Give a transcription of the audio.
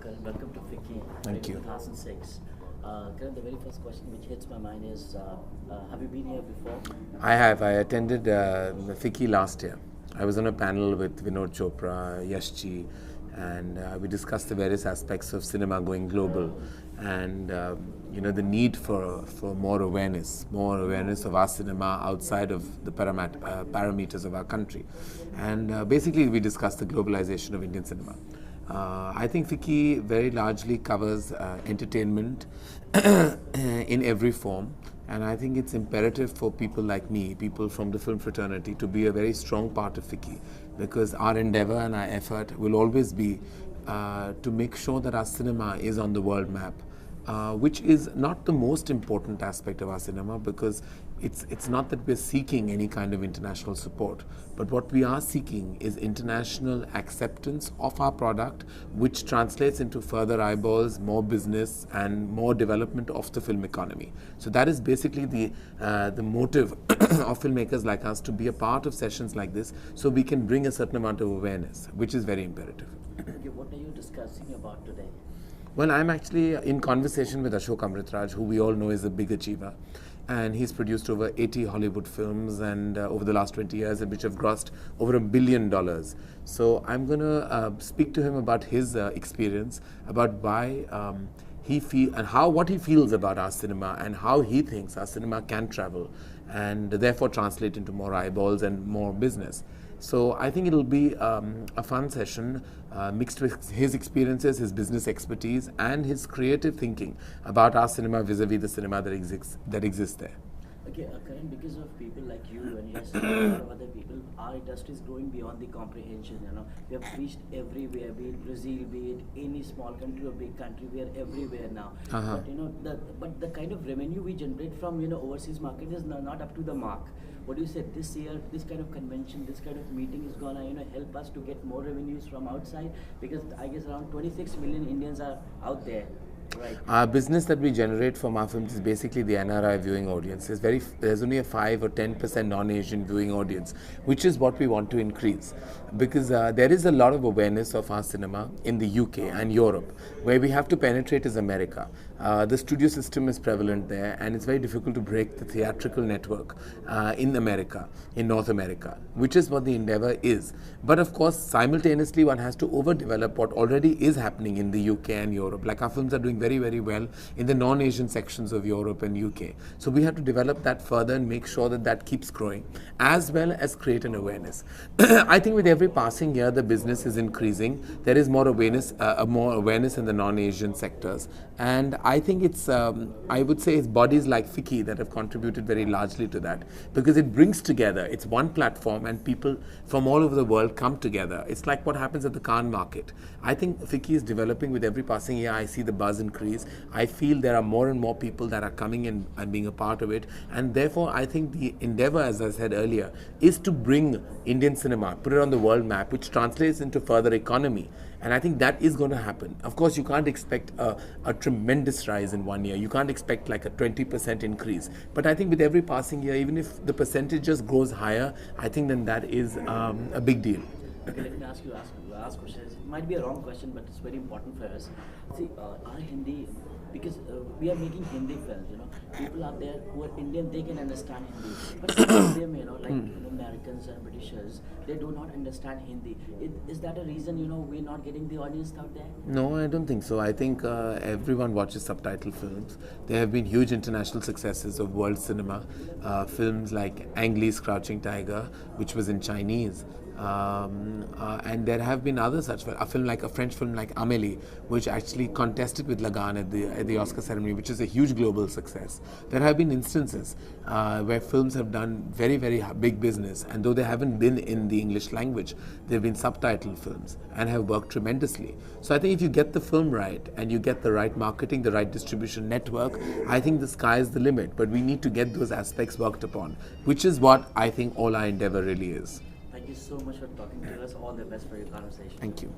Karan. Welcome to FICCI. Thank you. 2006. Karan, the very first question which hits my mind is, have you been here before? I have. I attended FICCI last year. I was on a panel with Vinod Chopra, Yashji, and we discussed the various aspects of cinema going global, and the need for more awareness of our cinema outside of the parameters of our country, and basically we discussed the globalization of Indian cinema. I think FICCI very largely covers entertainment in every form, and I think it's imperative for people like me, people from the film fraternity, to be a very strong part of FICCI, because our endeavor and our effort will always be to make sure that our cinema is on the world map, which is not the most important aspect of our cinema, because it's not that we're seeking any kind of international support, but what we are seeking is international acceptance of our product, which translates into further eyeballs, more business, and more development of the film economy. So that is basically the motive of filmmakers like us, to be a part of sessions like this, so we can bring a certain amount of awareness, which is very imperative. Okay, what are you discussing about today? Well, I'm actually in conversation with Ashok Amritraj, who we all know is a big achiever, and he's produced over 80 Hollywood films, and over the last 20 years, which have grossed over $1 billion. So I'm going to speak to him about his experience, about why he feels and what he feels about our cinema, and how he thinks our cinema can travel and therefore translate into more eyeballs and more business. So I think it'll be a fun session mixed with his experiences, his business expertise, and his creative thinking about our cinema vis-a-vis the cinema that exists there. Okay, Karan, because of people like you and yes, a lot of other people, our industry is growing beyond the comprehension. We have reached everywhere, be it Brazil, be it any small country or big country. We are everywhere now. But the kind of revenue we generate from overseas market is not up to the mark. What do you say? This year, this kind of convention, this kind of meeting is gonna help us to get more revenues from outside, because I guess around 26 million Indians are out there. Right. Our business that we generate from our films is basically the NRI viewing audience. There's only a 5 or 10% non-Asian viewing audience, which is what we want to increase, because there is a lot of awareness of our cinema in the UK and Europe. Where we have to penetrate is America. The studio system is prevalent there, and it's very difficult to break the theatrical network in America, in North America, which is what the endeavor is. But of course, simultaneously, one has to overdevelop what already is happening in the UK and Europe. Like, our films are doing very, very well in the non-Asian sections of Europe and UK. So we have to develop that further and make sure that that keeps growing, as well as create an awareness. I think with every passing year, the business is increasing. There is more awareness in the non-Asian sectors, and I think it's, I would say, it's bodies like FICCI that have contributed very largely to that, because it brings together, it's one platform, and people from all over the world come together. It's like what happens at the Cannes market. I think FICCI is developing with every passing year. I see the buzz increase. I feel there are more and more people that are coming in and being a part of it, and therefore I think the endeavor, as I said earlier, is to bring Indian cinema, put it on the world map, which translates into further economy. And I think that is going to happen. Of course, you can't expect a tremendous rise in 1 year. You can't expect like a 20% increase. But I think with every passing year, even if the percentage just grows higher, I think then that is a big deal. Okay, let me ask you last question. It might be a wrong question, but it's very important for us. See, our Hindi, because we are making Hindi films, people out there who are Indian, they can understand Hindi. But some of them, like Americans and Britishers, they do not understand Hindi. Is that a reason, we're not getting the audience out there? No, I don't think so. I think everyone watches subtitle films. There have been huge international successes of world cinema. Films like Ang Lee's Crouching Tiger, which was in Chinese. And there have been other such a French film like Amélie, which actually contested with Lagan at the Oscar ceremony, which is a huge global success. There have been instances where films have done very, very big business, and though they haven't been in the English language, they've been subtitled films and have worked tremendously. So I think if you get the film right and you get the right marketing, the right distribution network, I think the sky is the limit. But we need to get those aspects worked upon, which is what I think all our endeavor really is. Thank you so much for talking to us. All the best for your conversation. Thank you.